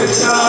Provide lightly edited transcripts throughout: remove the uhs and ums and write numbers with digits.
Krishna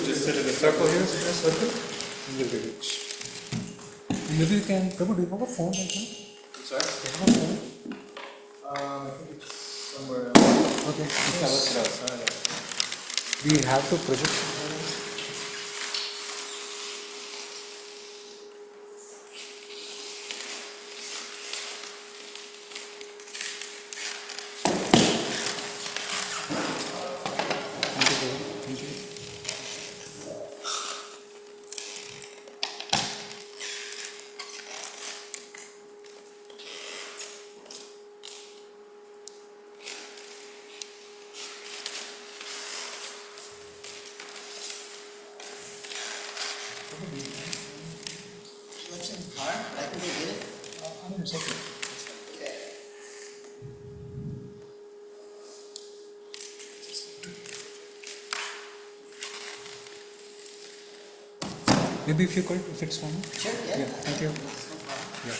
Just sit in the circle here, circle, in the village. Maybe you can, Prabhu, do you have a phone right now? Sorry? Do you have a phone? I think it's somewhere else. Okay. Do you have to project? hard, but I can do it. I mean, it's okay. Maybe if you could, if it's fine. Sure, yeah. Thank you. No problem. Yeah.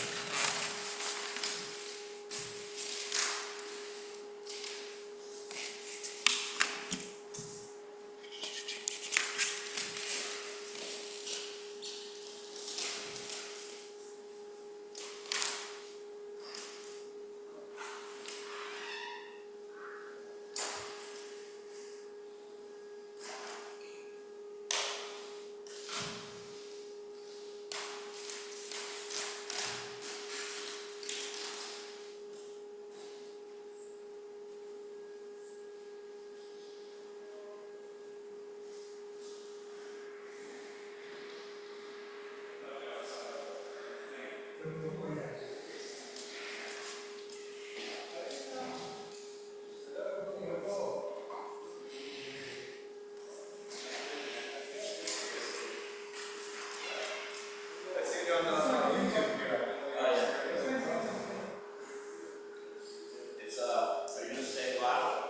Are you gonna stay flat?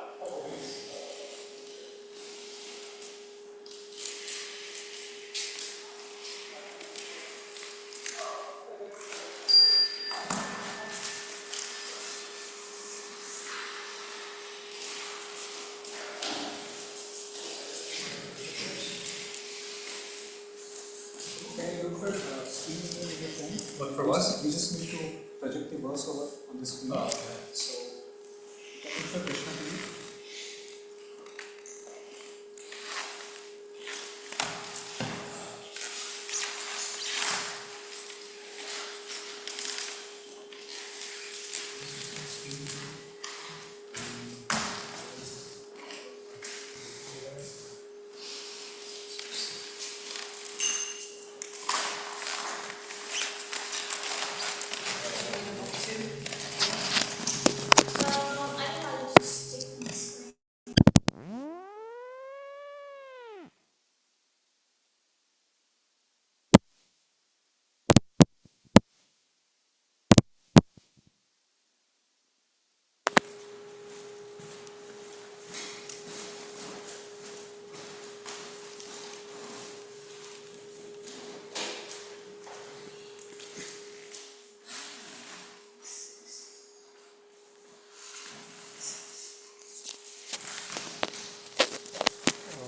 Can you look for screen mirror in your phone? But for us, we just need to project the verse over on the screen. Oh, okay. So, you can look for Krishna TV.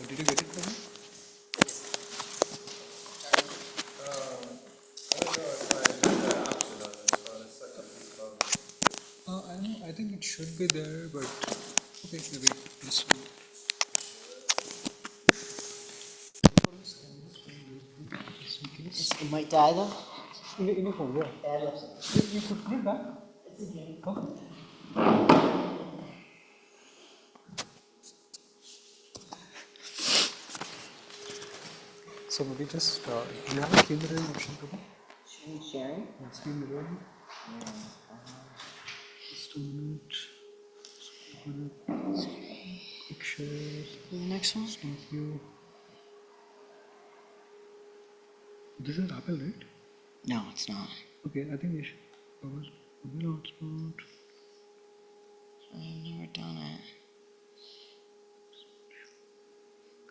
Did you get it from me? I know, I think it should be there, but okay, maybe this one. It might die though. In your phone, yeah. Yeah, I love You could put it back. It's in here. Okay. So maybe just, do you have a screen mirroring option for me? Sharing? Yeah, screen mirroring. Just a minute. Pictures. The next one? Thank you. This is Apple, right? No, it's not. Okay, I think we should. Mobile hotspot. I've never done it.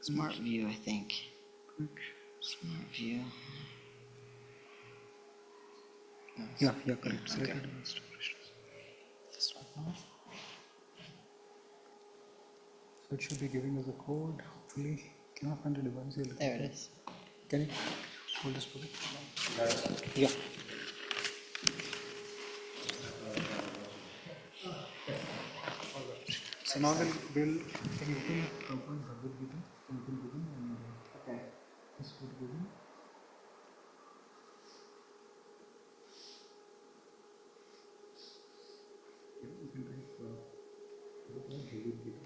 Smart view, I think. Smart view. No, Yeah, correct. Select okay. advanced storage. This one. So it should be giving us a code. Hopefully, cannot find the device you're looking There for. it is. Can you hold this for me? Yeah. So now we'll can you open Prabhupada Bhagavad Gita? Can you open Gita and Okay. this would Gita? Yeah, you can type Prabhupada Bhagavad Gita.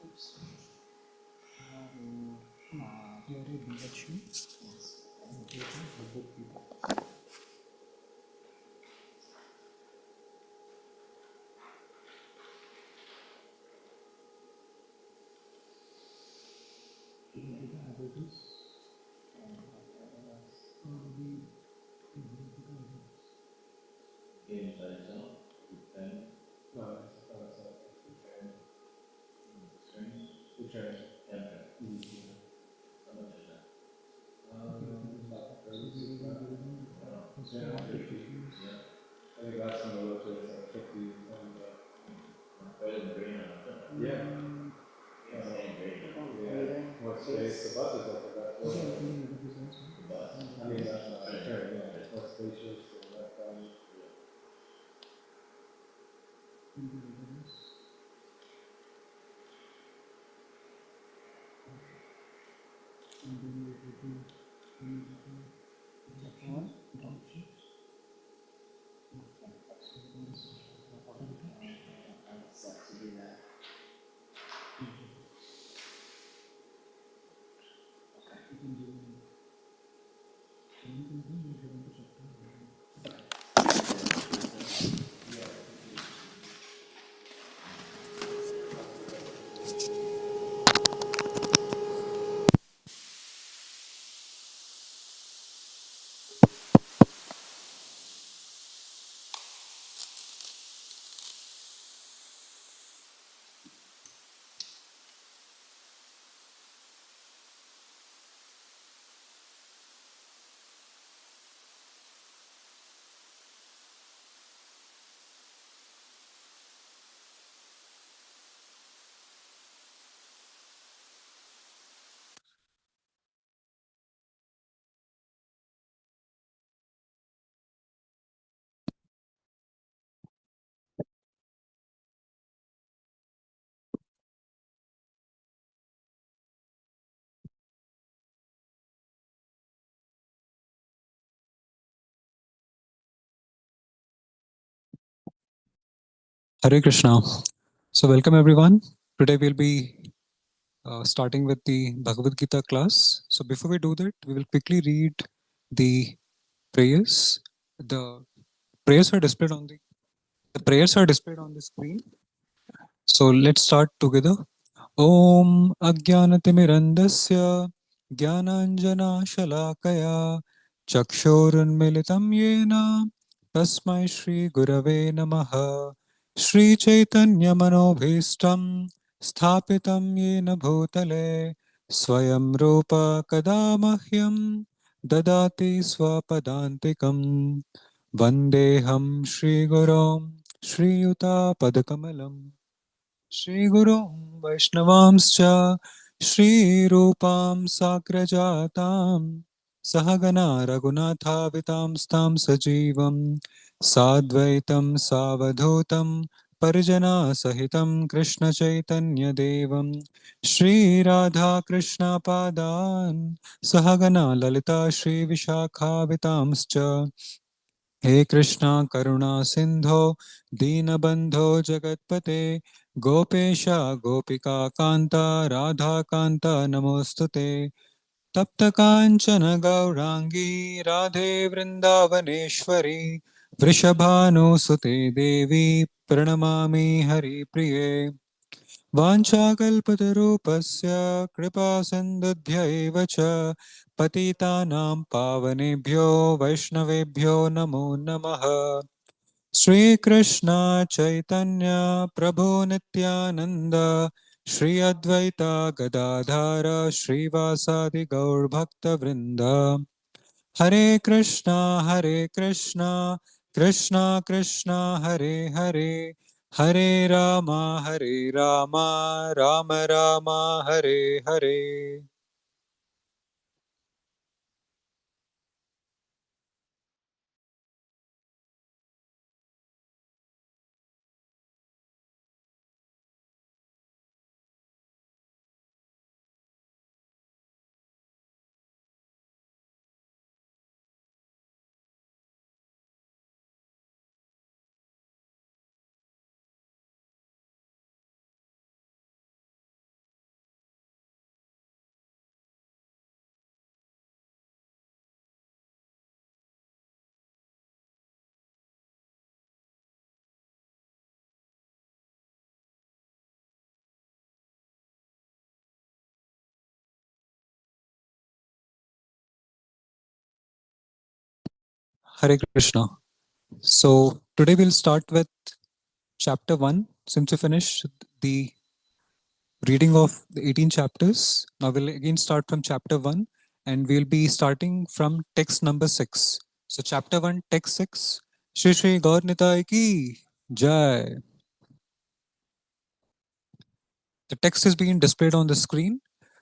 Oops. Come on. BHU. Yes. Bhagavad Gita. Yeah, 50. Yeah. I think last time I looked it was like 50 and Better than green on it. yeah. Insane green on it. Yeah. More space. The bus is like the best one. The bus. I mean, train, yeah. More spacious, less crowded. Sucks to do that. Hare Krishna. So, welcome everyone. Today we'll be starting with the Bhagavad Gita class. So, before we do that, we will quickly read the prayers. The prayers are displayed on the screen. So, let's start together. Om Ajnanatimirandasya Jnananjana Chakshorunmilitam Yena Tasmai Shri Gurave Namaha Shri Chaitanya Manobhishtam Sthapitam Yena Bhutale Swayam Rupa Kadamahyam Dadati Swapadantikam Vandeham Shri Gurum Shri Yuta Padakamalam श्रीगुरुं वैष्णवांश्च श्रीरूपां साग्रजातां सहगना रघुनाथावितां स्तां सजीवं साद्वैतं सावधूतं परिजनासहितं कृष्णचैतन्यदेवं श्रीराधाकृष्णपादान् सहगना Lalita श्रीविशाखावितांश्च हे कृष्णा करुणा सिंधो दीनबंधो जगतपते गोपेश गोपिका कांता राधा कांता नमोस्तुते तप्त कांचन गौरांगी राधे वृंदावनेश्वरी वृषभानुसुते देवी प्रणमामि हरिप्रिये वाञ्छाकल्पतरूपस्य कृपा सिन्धुभ्य एव च पतितानां पावनेभ्यो वैष्णवेभ्यो नमो नमः श्रीकृष्ण चैतन्य प्रभु नित्यानंद श्री अद्वैता गदाधर श्रीवासादि गौर भक्तवृंद हरे Krishna Krishna Krishna Hare Hare Hare Ram Ram Ram Hare Hare Hare Krishna. So today we'll start with chapter 1 since we finished the reading of the 18 chapters. Now we'll again start from chapter 1 and we'll be starting from text number 6. So chapter 1, text 6. Shri Shri Gaur Nitai ki Jai. The text is being displayed on the screen.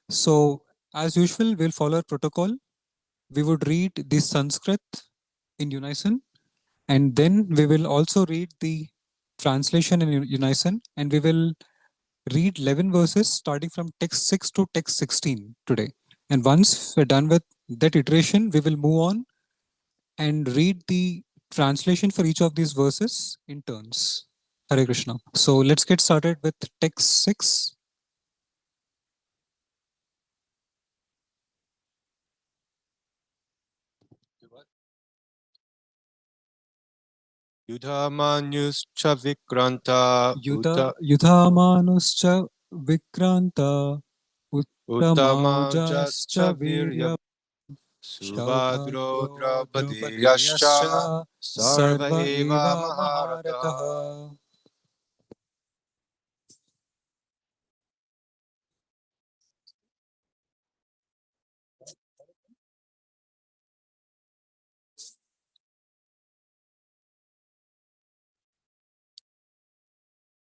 So as usual, we'll follow our protocol. We would read the Sanskrit in unison, and then we will also read the translation in unison, and we will read 11 verses starting from text 6 to text 16 today. And once we're done with that iteration, we will move on and read the translation for each of these verses in turns. Hare Krishna. So let's get started with text 6. Yudhamanyuscha vikranta Yudhamanuscha Vikranta uttamaujaschcha Uttamaujascha virya Virya subhadro Shaubhadro draupadiyaschcha Draupadiyascha sarva Sarva eva Eva maharataha. Maharataha.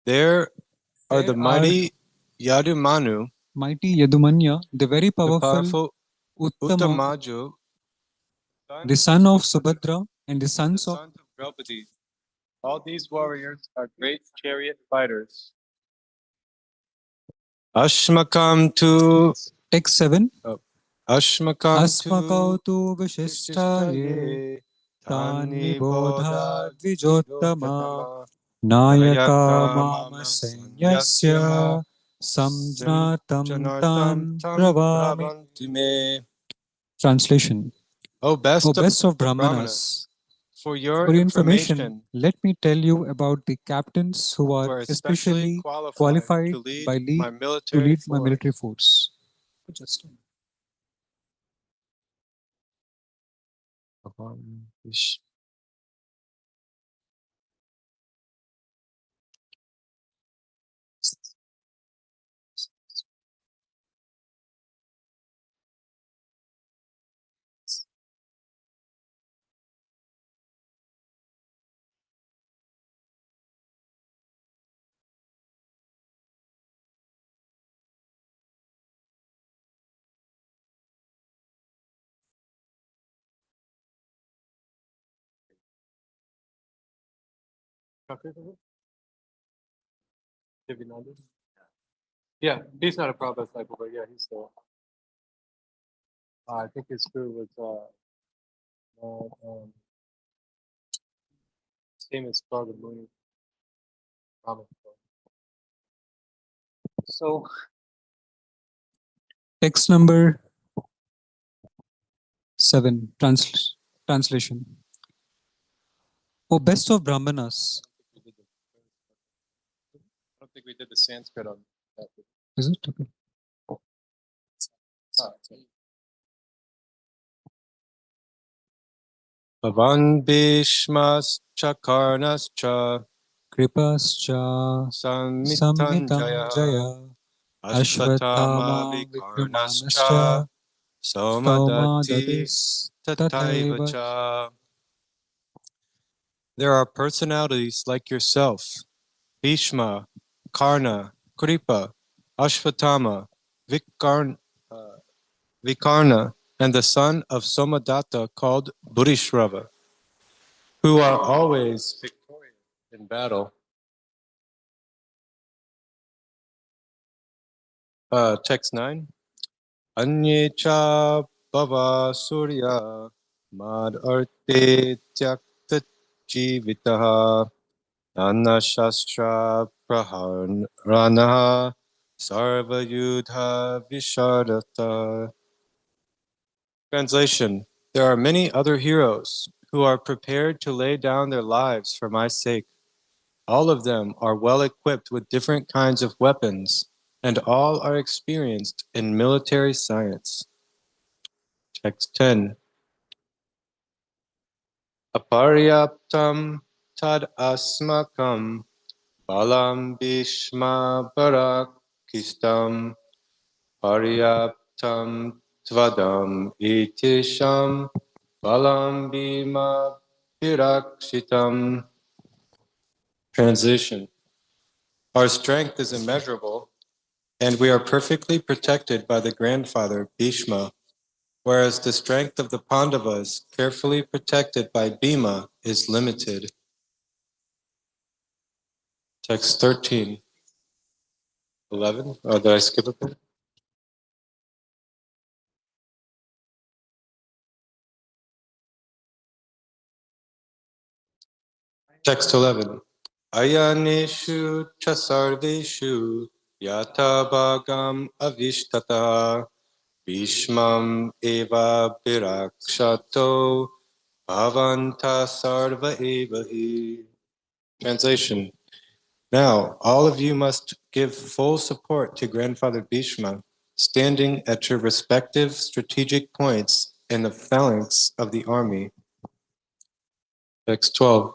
There are the There are mighty Yadumanu, mighty Yadumanya, the very the powerful powerful Uttama, Uttamaju, son the son of Subhadra, Subhadra, and the the sons of sons of Draupadi. All these warriors are great chariot fighters. Ashmakam tu text 7. Ashmakam Asmakau tu tu Vishishtaye Vishishtaye Tani Tani Bodha Bodha Dvijottama Dvijottama Nayaka Nayaka Mama Mama Sanyasya Sanyasya Samjnatam Janartam Tan Tam Pravami. Pravanti Me. Translation. O O best of best of Brahmanas, Brahmanas, for your for your information, information, let me tell you about the captains who who are are especially especially qualified qualified to lead by my league to military lead my military force. force. Just Yeah, he's not a Prabhupada disciple, but yeah, he's still. I think his crew was same as Prabhupada Muni. so text number 7, translation. O best of Brahmanas. I don't think we did the Sanskrit on that. Is it? Okay. Bhavan Bhishmascha Karnascha Kripascha Sammitanjaya Sammitanjaya Ashvatthama Ashvathama Vikarnascha Vikramanascha Somadati Somadadis Tataiva. Tataivacha. There are personalities like yourself, Bhishma, Karna, Kripa, Ashvatthama, Vikarna, and the son of Somadatta called Burishrava, who are always victorious in battle. Text 9. Anyecha bhava surya mad arte tyakta jivitaha Anna Shastra Praharanaha Sarva Yudha Vishardata. Translation. There are many other heroes who are prepared to lay down their lives for my sake. All of them are well equipped with different kinds of weapons, and all are experienced in military science. Text 10. Aparyaptam tad asmakam balam bhishma barakistam paryaptam tvadam itisham Balam Bhima Pirakshitam. Translation. Our strength is immeasurable, and we are perfectly protected by the grandfather Bhishma, whereas the strength of the Pandavas, carefully protected by Bhima, is limited. Text 13. 11? Oh, did I skip a bit? Text 11. Ayaneshu chasarveshu yata bhagam avishtata bhishmam eva birakshato bhavanta sarva evahi. Translation. Now, all of you must give full support to Grandfather Bhishma, standing at your respective strategic points in the phalanx of the army. Text 12.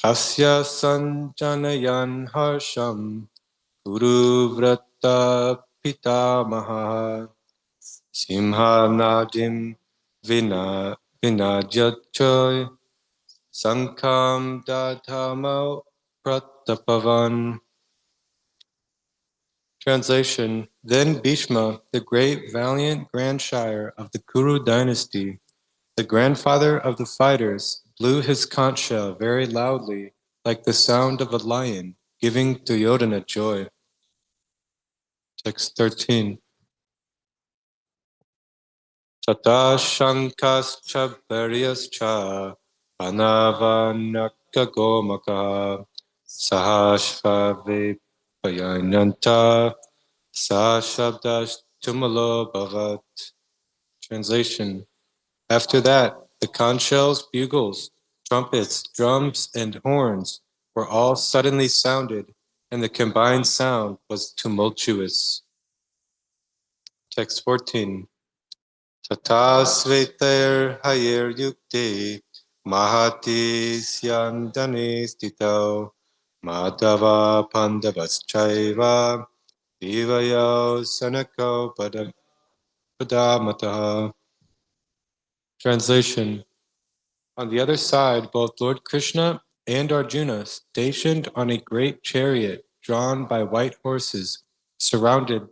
Tasya sanjanayan harsham guru vrata pitamaha simha nadim vinajyachoy sankham dadhamo pratapavan. Translation. Then Bhishma, the great valiant grandshire of the Kuru dynasty, the grandfather of the fighters, blew his conch shell very loudly, like the sound of a lion, giving Duryodhana joy. Text 13. Tata shankascha bharyascha panavanaka gomaka sahashvave payananta sa shabdash tumalo bhavat. Translation. After that, the conch shells, bugles, trumpets, drums, and horns were all suddenly sounded, and the combined sound was tumultuous. Text 14. Tata sveter hayer yukte mahati syandane stito madhava pandavaschaiva divayo sanako padamataha. Translation. On the other side, both Lord Krishna and Arjuna, stationed on a great chariot drawn by white horses, sounded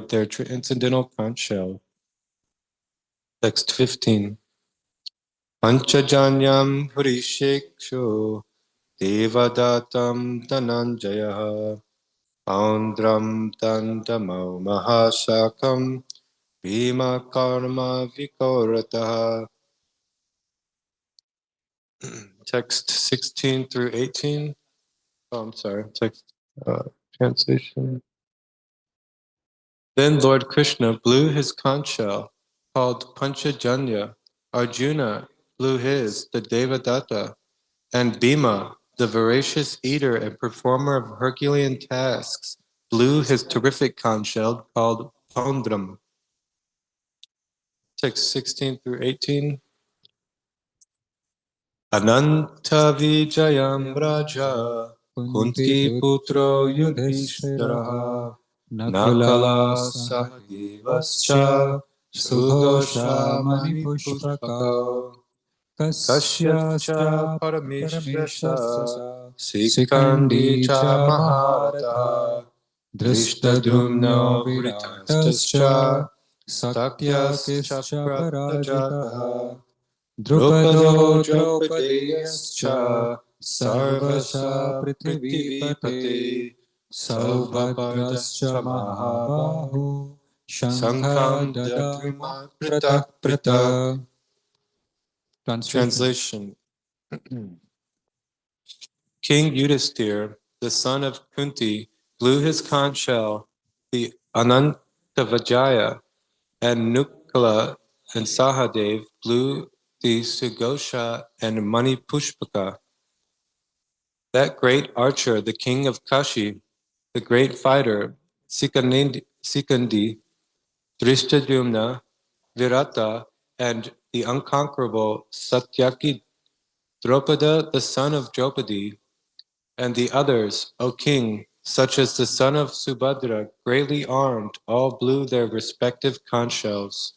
their transcendental conch shell. Text 15. Panchajanyam Hrishekshu Devadatam Dhananjaya Aundram Dandamo Mahashakam Bhima Karma Vikorataha. Text 16 through 18. Oh, I'm sorry. Text translation. Then Lord Krishna blew his conch shell, called Panchajanya. Arjuna blew his, the Devadatta, and Bhima, the voracious eater and performer of Herculean tasks, blew his terrific conch shell called Pondram. Text 16 through 18. Ananta Vijayam Raja Kunti Putro Yudhishthiraha Nakala Sahadevascha Sughosha Manipushpaka Kasyascha Parameshvasa Sikandi Cha Maharata Drishtadumno Viritastascha Satyascha Parajitaha Drupado Draupadeyascha Sarvascha Prithivipate Saubhadrascha Mahabahu Shankham Dadama Pratah Pratah. Translation. King Yudhisthira, the son of Kunti, blew his conch shell, the Anantavajaya, and Nukala and Sahadev blew the Sughosha and Manipushpaka. That great archer, the king of Kashi, the great fighter, Sikandi, Drishtadumna, Virata, and the unconquerable Satyaki, Drupada, the son of Draupadi, and the others, O king, such as the son of Subhadra, greatly armed, all blew their respective conch shells.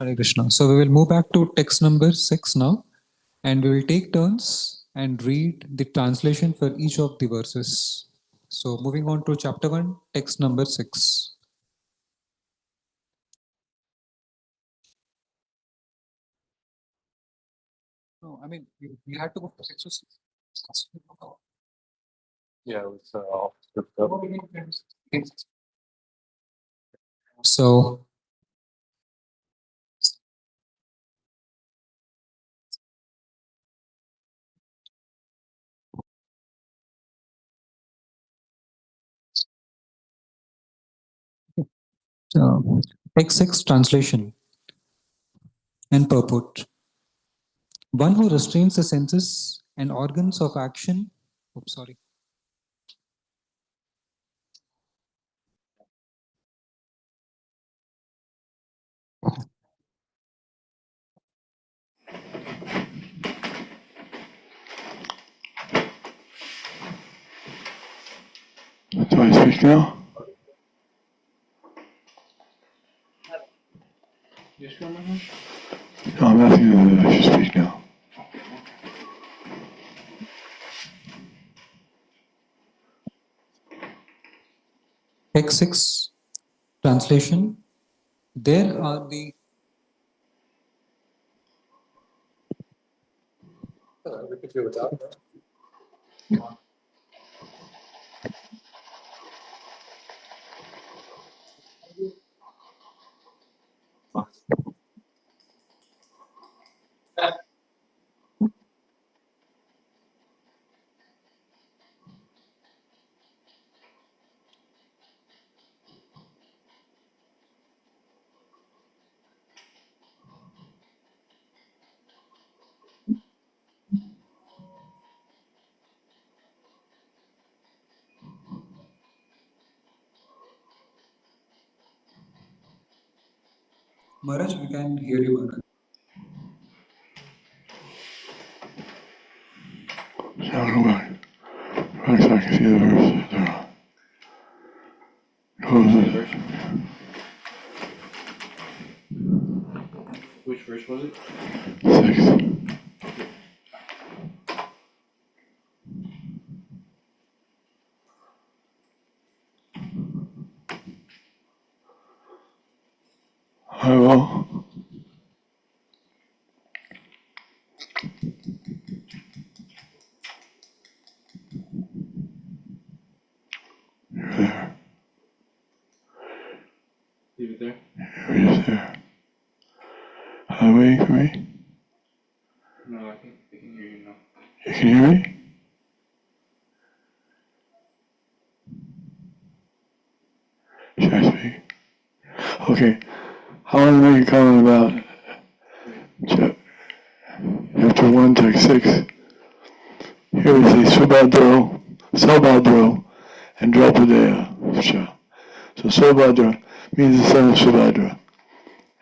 Hare Krishna. So we will move back to text number 6 now, and we will take turns and read the translation for each of the verses. So moving on to chapter 1, text number 6. No, I mean, we had to go for 6 to 6. Yeah, it was all stripped up. So, uh, text 6 translation and purport. One who restrains the senses and organs of action. Oops, sorry. Do I speak now? Just come on. No, I'm asking you if I should speak now. Text 6 translation. There are the we could do without. Maharaj, we can hear you, Maharaj. Sound go back. Right, so I can see the verse. There. Close it. Which verse was it? 6. I will. You're there. Leave it there. You're just there. Highway for me? No, I can hear you now. You can hear me? Should I speak? Okay. I want to make a comment about chapter 1, text 6. Here we see Subhadro, and Draupadaya. So Subhadra means the son of Subhadra.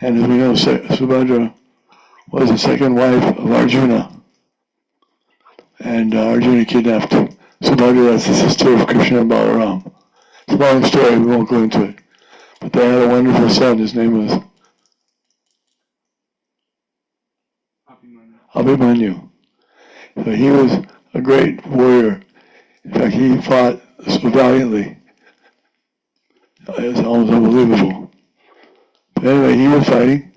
And as we know, Subhadra was the second wife of Arjuna. And Arjuna kidnapped Subhadra as the sister of Krishna and Balaram. It's a long story, we won't go into it. But they had a wonderful son, his name was Abhimanyu. So he was a great warrior. In fact, he fought so valiantly. It was almost unbelievable. But anyway, he was fighting,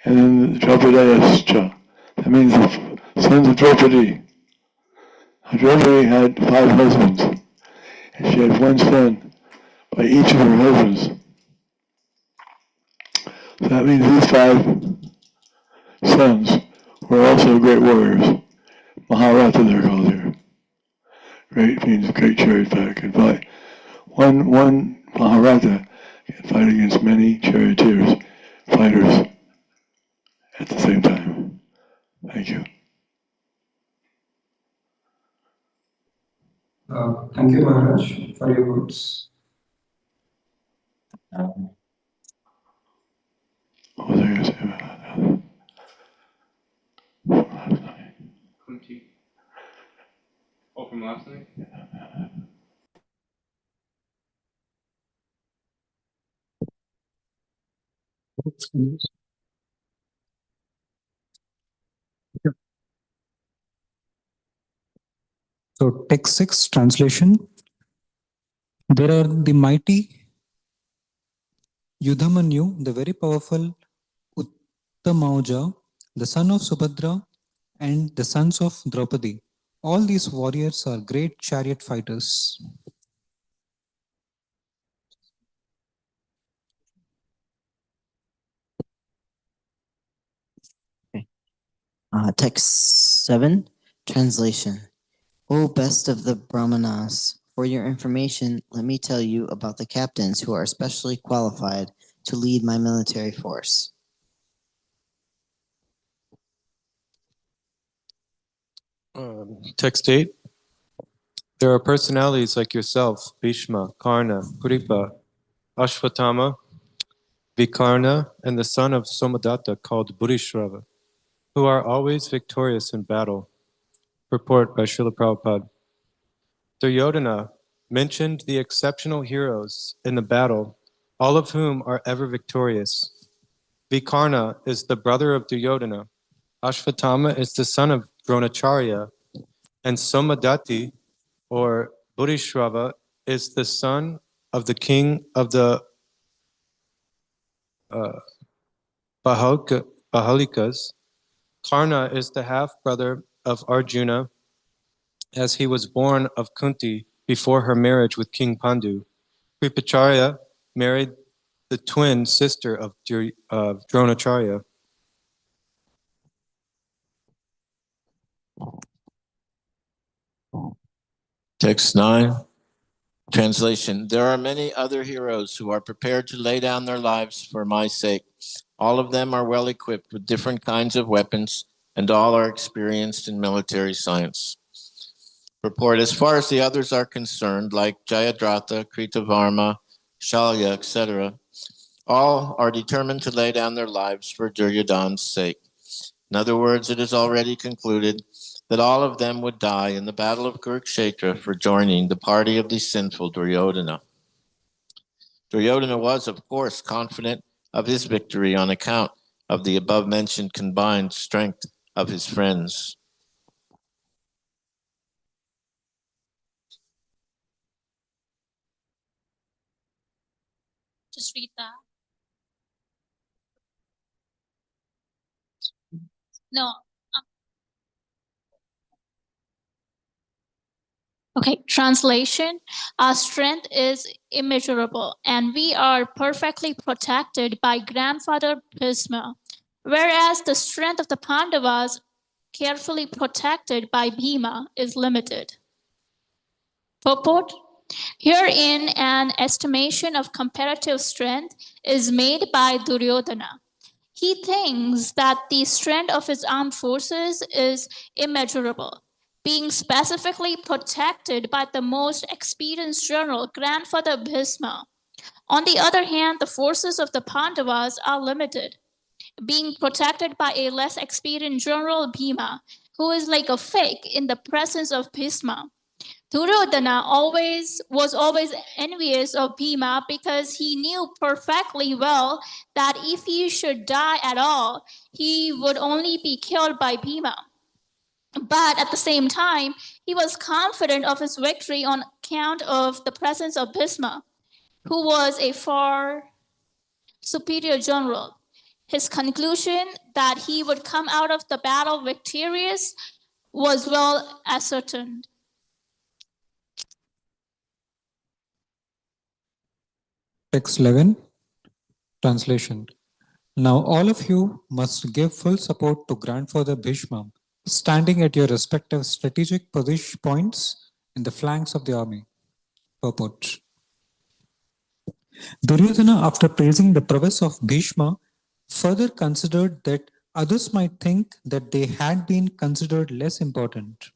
and then Draupadayascha. That means the sons of Draupadi. Draupadi had 5 husbands, and she had one son by each of her husbands. So that means these 5 sons were also great warriors. Maharata they're called here. Great means great chariot fighter can fight. One Maharata can fight against many charioteers, fighters at the same time. Thank you. Thank you, Maharaj, for your words. What was I going to say about that? Kunti. Oh, from last night? So text 6 translation. There are the mighty Yudhamanyu, the very powerful Uttamauja, the son of Subhadra, and the sons of Draupadi. All these warriors are great chariot fighters. Text 7, translation. O best of the Brahmanas, for your information, let me tell you about the captains who are especially qualified to lead my military force. Text 8. There are personalities like yourself, Bhishma, Karna, Kripa, Ashwatthama, Vikarna, and the son of Somadatta called Buddhishrava, who are always victorious in battle. Purport by Srila Prabhupada. Duryodhana mentioned the exceptional heroes in the battle, all of whom are ever victorious. Vikarna is the brother of Duryodhana. Ashwatthama is the son of Dronacharya, and Somadatti, or Buddhishrava, is the son of the king of the Bahalikas. Karna is the half-brother of Arjuna, as he was born of Kunti before her marriage with King Pandu. Kripacharya married the twin sister of Dronacharya. Text 9. Translation. There are many other heroes who are prepared to lay down their lives for my sake. All of them are well equipped with different kinds of weapons, and all are experienced in military science. Purport. As far as the others are concerned, like Jayadratha, Kritavarma, Shalya, etc., all are determined to lay down their lives for Duryodhana's sake. In other words, it is already concluded that all of them would die in the battle of Kurukshetra for joining the party of the sinful Duryodhana. Duryodhana was, of course, confident of his victory on account of the above-mentioned combined strength of his friends. Just read that. No. Okay, translation. Our strength is immeasurable, and we are perfectly protected by grandfather Bhisma, whereas the strength of the Pandavas, carefully protected by Bhima, is limited. Purport. Herein, an estimation of comparative strength is made by Duryodhana. He thinks that the strength of his armed forces is immeasurable, being specifically protected by the most experienced general, grandfather Bhisma. On the other hand, the forces of the Pandavas are limited, being protected by a less experienced general, Bhima, who is like a fig in the presence of Bhisma. Duryodhana was always envious of Bhima because he knew perfectly well that if he should die at all, he would only be killed by Bhima. But at the same time, he was confident of his victory on account of the presence of Bhisma, who was a far superior general. His conclusion that he would come out of the battle victorious was well ascertained. Text 11, translation. Now all of you must give full support to Grandfather Bhishma, standing at your respective strategic position points in the flanks of the army. Purport. Duryodhana, after praising the prowess of Bhishma, further considered that others might think that they had been considered less important.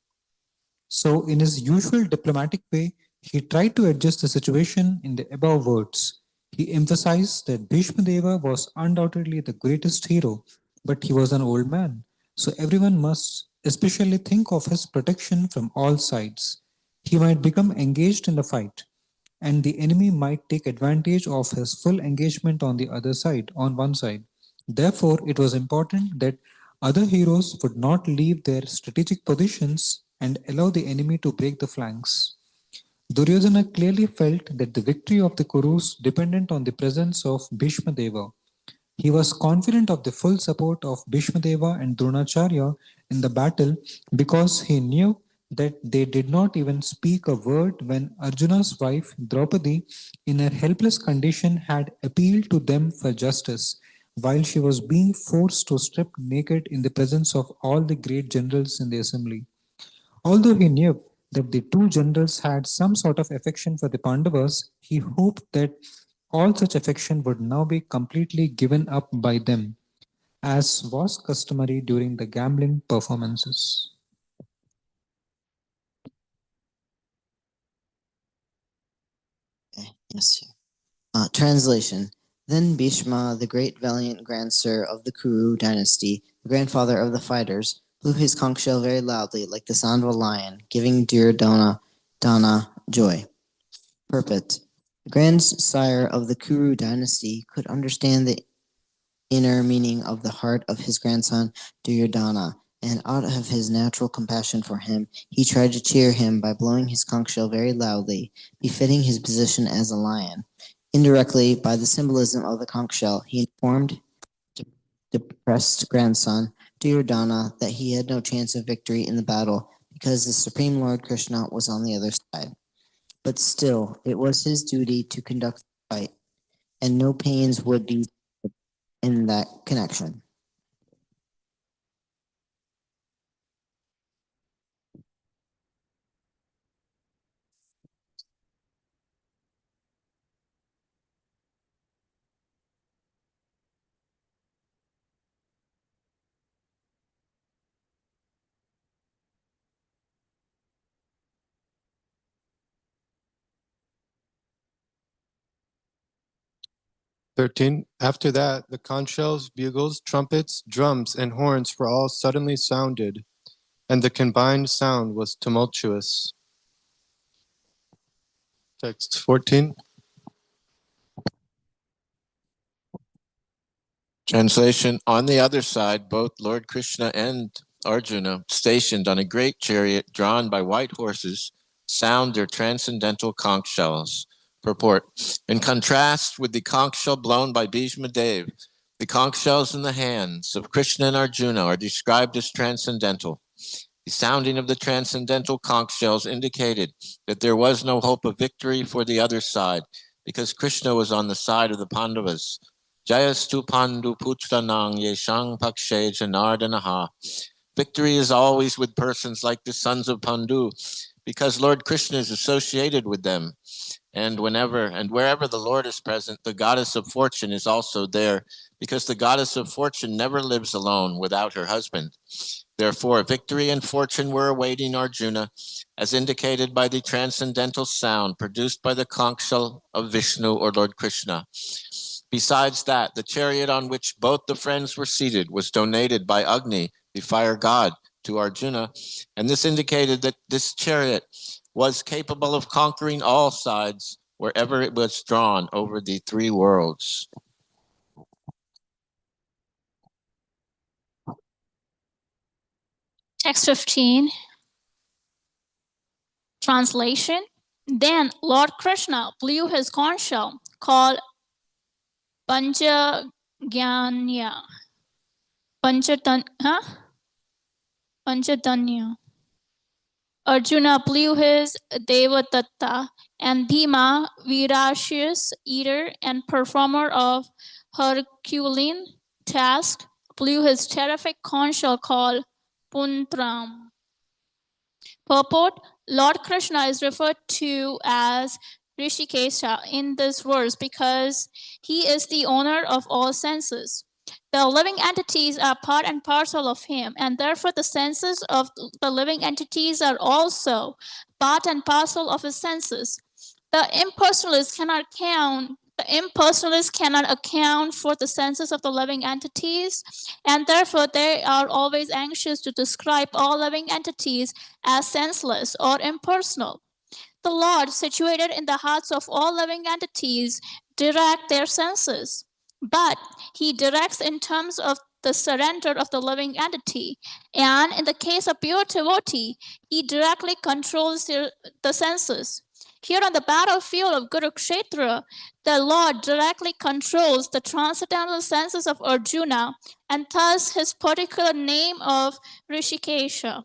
So, in his usual diplomatic way, he tried to adjust the situation in the above words. He emphasized that Bhishma Deva was undoubtedly the greatest hero, but he was an old man. So, everyone must especially think of his protection from all sides. He might become engaged in the fight, and the enemy might take advantage of his full engagement on the other side, on one side. Therefore, it was important that other heroes would not leave their strategic positions and allow the enemy to break the flanks. Duryodhana clearly felt that the victory of the Kurus depended on the presence of Bhishma Deva. He was confident of the full support of Bhishma Deva and Dronacharya in the battle because he knew that they did not even speak a word when Arjuna's wife Draupadi, in her helpless condition, had appealed to them for justice, while she was being forced to strip naked in the presence of all the great generals in the assembly. Although he knew that the two generals had some sort of affection for the Pandavas, he hoped that all such affection would now be completely given up by them, as was customary during the gambling performances. Okay, yes, sir. Translation. Then Bhishma, the great valiant grandsir of the Kuru dynasty, the grandfather of the fighters, blew his conch shell very loudly, like the sound of a lion, giving Duryodhana joy. Purport. The grandsire of the Kuru dynasty could understand the inner meaning of the heart of his grandson Duryodhana, and out of his natural compassion for him, he tried to cheer him by blowing his conch shell very loudly, befitting his position as a lion. Indirectly, by the symbolism of the conch shell, he informed the depressed grandson Duryodhana that he had no chance of victory in the battle because the Supreme Lord Krishna was on the other side. But still, it was his duty to conduct the fight, and no pains would be in that connection. After that, the conch shells, bugles, trumpets, drums, and horns were all suddenly sounded, and the combined sound was tumultuous. Text 14. Translation: On the other side, both Lord Krishna and Arjuna, stationed on a great chariot drawn by white horses, sound their transcendental conch shells. Purport: In contrast with the conch shell blown by Bhishma Dev, the conch shells in the hands of Krishna and Arjuna are described as transcendental. The sounding of the transcendental conch shells indicated that there was no hope of victory for the other side, because Krishna was on the side of the Pandavas. Jayastu Pandu Putranang Yeshang Pakshe Janardanaha. Victory is always with persons like the sons of Pandu, because Lord Krishna is associated with them. And whenever and wherever the Lord is present, the goddess of fortune is also there, because the goddess of fortune never lives alone without her husband. Therefore, victory and fortune were awaiting Arjuna, as indicated by the transcendental sound produced by the conch shell of Vishnu or Lord Krishna. Besides that, the chariot on which both the friends were seated was donated by Agni, the fire god, to Arjuna, and this indicated that this chariot was capable of conquering all sides wherever it was drawn over the three worlds. Text 15. Translation. Then Lord Krishna blew his conch shell called Panchaganya. Panchadanya. Arjuna blew his Devadatta, and Bhima, voracious eater and performer of Herculean task, blew his terrific conch shell called Puntram. Purport: Lord Krishna is referred to as Rishikesha in this verse because he is the owner of all senses. The living entities are part and parcel of him, and therefore the senses of the living entities are also part and parcel of his senses. The impersonalists cannot account for the senses of the living entities, and therefore they are always anxious to describe all living entities as senseless or impersonal. The Lord, situated in the hearts of all living entities, direct their senses, but he directs in terms of the surrender of the living entity. And in the case of pure devotee, he directly controls the senses. Here on the battlefield of Kurukshetra, the Lord directly controls the transcendental senses of Arjuna, and thus his particular name of Rishikesha.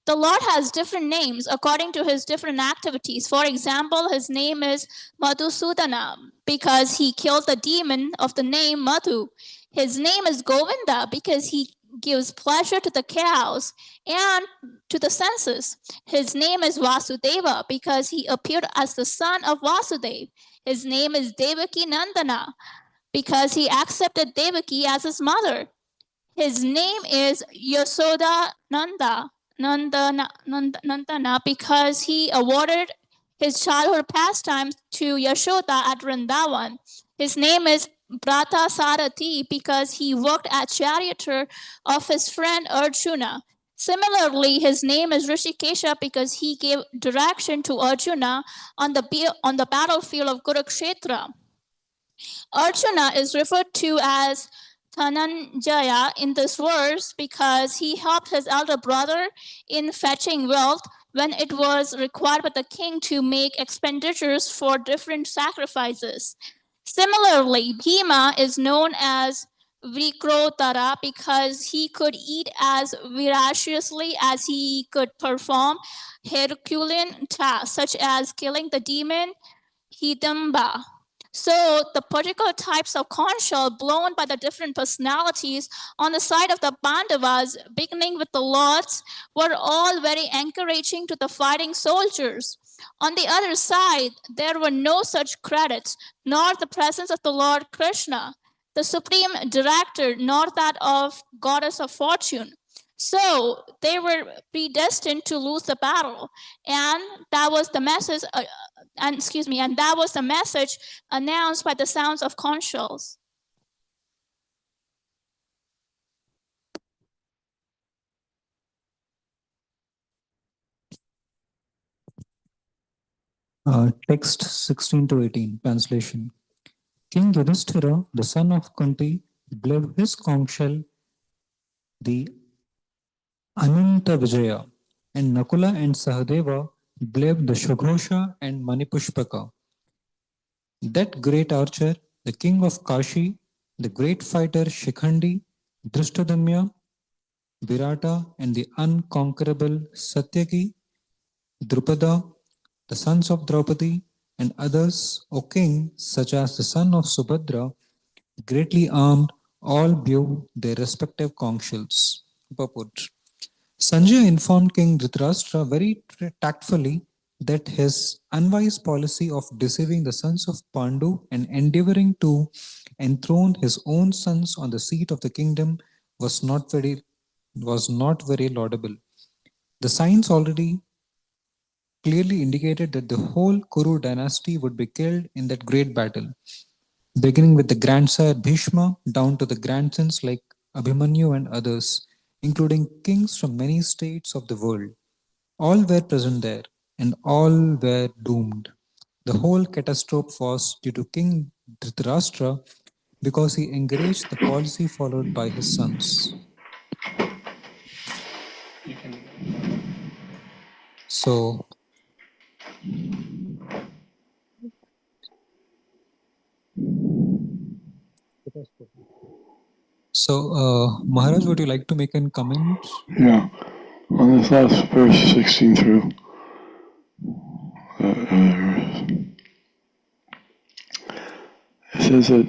The Lord has different names according to his different activities. For example, his name is Madhusudana because he killed the demon of the name Madhu. His name is Govinda because he gives pleasure to the cows and to the senses. His name is Vasudeva because he appeared as the son of Vasudeva. His name is Devaki Nandana because he accepted Devaki as his mother. His name is Yasoda Nandana because he awarded his childhood pastimes to Yashoda at Vrindavan. His name is Brata Sarathi because he worked as charioteer of his friend Arjuna. Similarly, his name is Rishikesha because he gave direction to Arjuna on the battlefield of Kurukshetra. Arjuna is referred to as Dhananjaya in this verse because he helped his elder brother in fetching wealth when it was required by the king to make expenditures for different sacrifices. Similarly, Bhima is known as Vikrotara because he could eat as voraciously as he could perform Herculean tasks such as killing the demon Hidamba. So the particular types of conch shell blown by the different personalities on the side of the Pandavas, beginning with the lords, were all very encouraging to the fighting soldiers. On the other side, there were no such credits, nor the presence of the Lord Krishna, the supreme director, nor that of goddess of fortune. So they were predestined to lose the battle, and that was the message. And that was the message announced by the sounds of conch shells. Text 16 to 18, translation. King Yudhishthira, the son of Kunti, blew his conch shell, the Ananta Vijaya, and Nakula and Sahadeva blew the Shughosha and Manipushpaka. That great archer, the king of Kashi, the great fighter Shikhandi, Drishtadamya, Virata, and the unconquerable Satyaki, Drupada, the sons of Draupadi, and others, O king, such as the son of Subhadra, greatly armed, all blew their respective conch shells. Purport. Sanjay informed King Dhritarashtra very tactfully that his unwise policy of deceiving the sons of Pandu and endeavoring to enthrone his own sons on the seat of the kingdom was not very laudable. The signs already clearly indicated that the whole Kuru dynasty would be killed in that great battle, beginning with the grandsire Bhishma down to the grandsons like Abhimanyu and others, including kings from many states of the world. All were present there, and all were doomed. The whole catastrophe was due to King Dhritarashtra because he encouraged the policy followed by his sons. You can. So, Maharaj, would you like to make a comment? Yeah. On this last verse 16 through it says that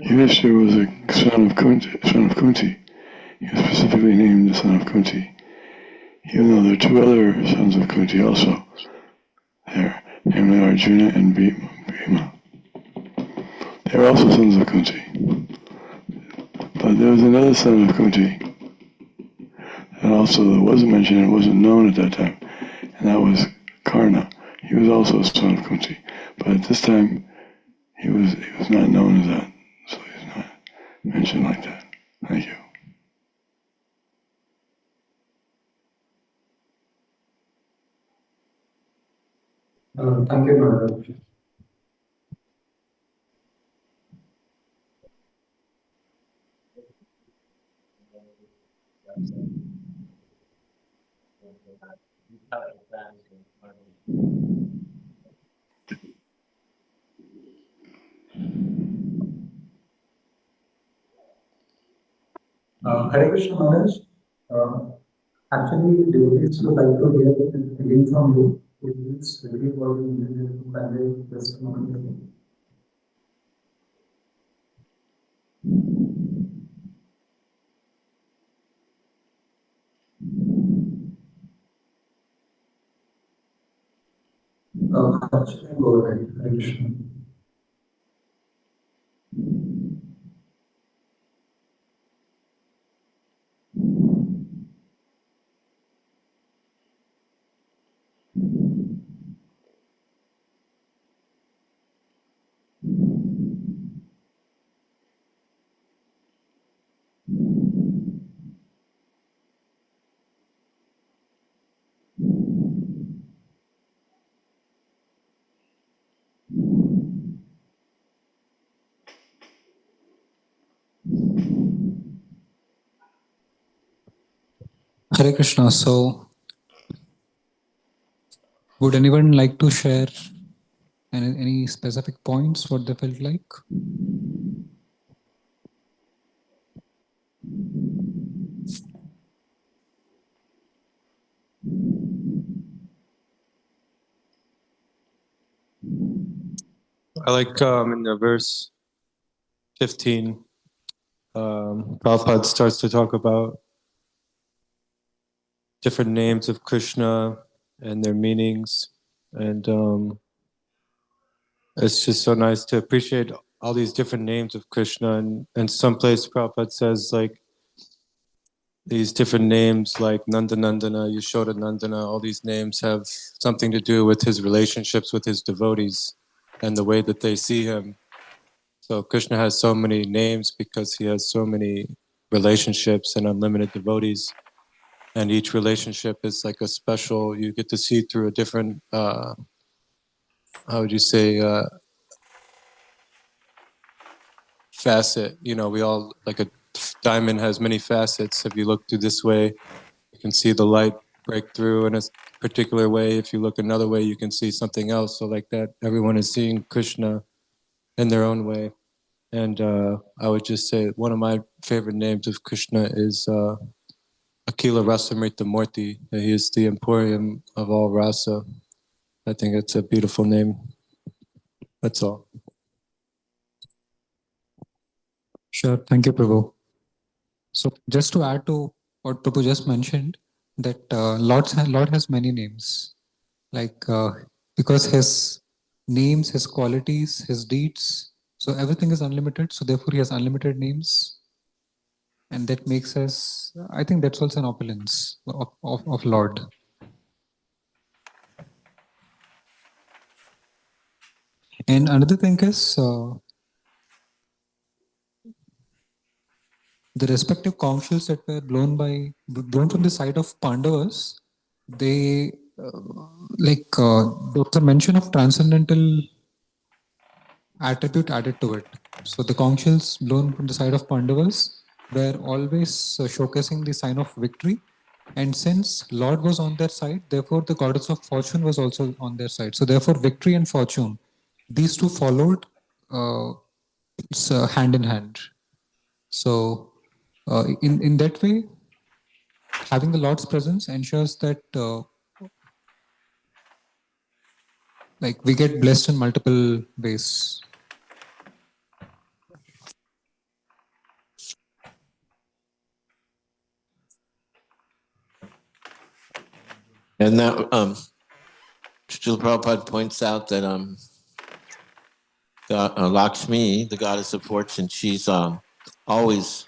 Yudhishthira was a son of Kunti. He was specifically named the son of Kunti, even though there are two other sons of Kunti also there, namely Arjuna and Bhima. They were also sons of Kunti. But there was another son of Kunti that also wasn't mentioned and wasn't known at that time, and that was Karna. He was also a son of Kunti, but at this time he was not known as that, so he's not mentioned like that. Thank you. Thank you, Maharaj. Hare Krishna Maharaj. Actually, devotees would like to hear again from you. Please repeat what you needed to convey this moment. Actually, go ahead. Hare Krishna. Hare Krishna. So, would anyone like to share any specific points what they felt like? I like in the verse 15, Prabhupada starts to talk about different names of Krishna and their meanings. And it's just so nice to appreciate all these different names of Krishna. And someplace Prabhupada says, like, these different names like Nandanandana, Yashoda Nandana, all these names have something to do with his relationships with his devotees and the way that they see him. So Krishna has so many names because he has so many relationships and unlimited devotees. And each relationship is like a special, you get to see through a different, how would you say, facet. You know, we all, like a diamond has many facets. If you look through this way, you can see the light break through in a particular way. If you look another way, you can see something else. So like that, everyone is seeing Krishna in their own way. And I would just say one of my favorite names of Krishna is Akila Rasamrita Murti. He is the emporium of all rasa. I think it's a beautiful name. That's all. Sure. Thank you, Prabhu. So, just to add to what Prabhu just mentioned, that Lord has many names. Like, because his names, his qualities, his deeds, so everything is unlimited. So, therefore, he has unlimited names. And that makes us, I think that's also an opulence of Lord. And another thing is the respective councils that were blown from the side of Pandavas, they there was a mention of transcendental attribute added to it. So the councils blown from the side of Pandavas were always showcasing the sign of victory. And since Lord was on their side, therefore the goddess of fortune was also on their side. So therefore victory and fortune, these two followed hand in hand. So in that way, having the Lord's presence ensures that like we get blessed in multiple ways. And that Srila Prabhupada points out that Lakshmi, the goddess of fortune, she's always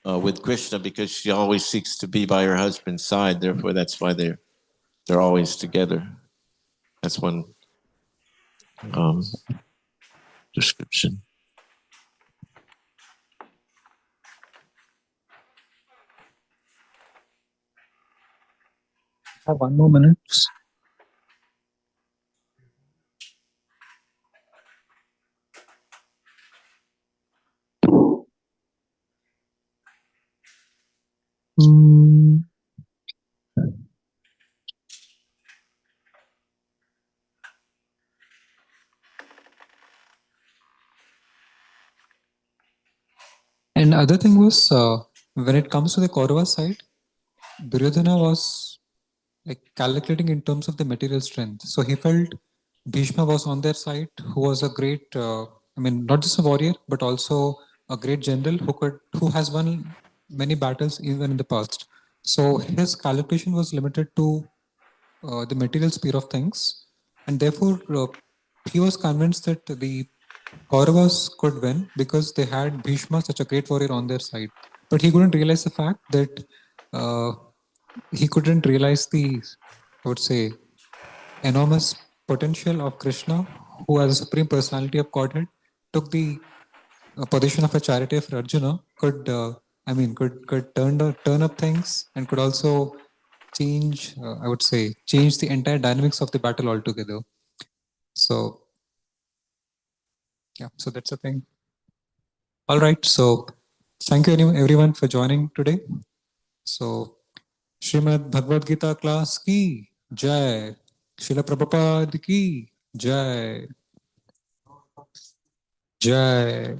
with Krishna because she always seeks to be by her husband's side. Therefore, that's why they're always together. That's one description. Have 1 more minute. Hmm. And other thing was when it comes to the Kaurava side, Duryodhana was like calculating in terms of the material strength. So he felt Bhishma was on their side, who was a great, I mean, not just a warrior, but also a great general who has won many battles even in the past. So his calculation was limited to the material sphere of things, and therefore he was convinced that the Kauravas could win because they had Bhishma, such a great warrior, on their side. But he couldn't realize the fact that uh, he couldn't realize the, I would say, enormous potential of Krishna, who, as a supreme personality of Godhead, took the position of a charioteer for Arjuna. Could turn up things and could also change. I would say change the entire dynamics of the battle altogether. So yeah, so that's the thing. All right, so thank you everyone for joining today. So Srimad Bhagavad Gita class ki jai, Srila Prabhupada ki jai, jai.